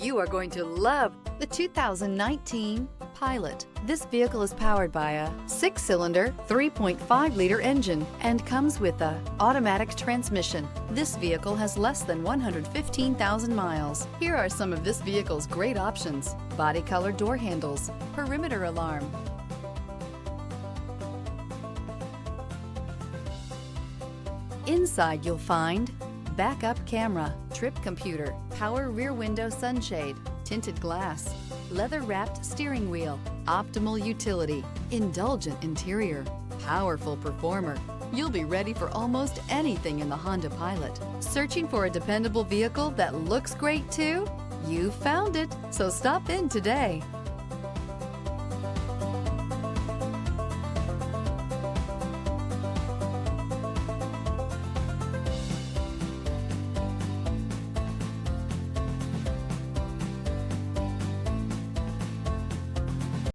You are going to love the 2019 Pilot. This vehicle is powered by a 6-cylinder, 3.5-liter engine and comes with a automatic transmission. This vehicle has less than 115,000 miles. Here are some of this vehicle's great options: body color door handles, perimeter alarm, inside you'll find backup camera, trip computer, power rear window sunshade, tinted glass, leather-wrapped steering wheel, optimal utility, indulgent interior, powerful performer. You'll be ready for almost anything in the Honda Pilot. Searching for a dependable vehicle that looks great too? You found it, so stop in today.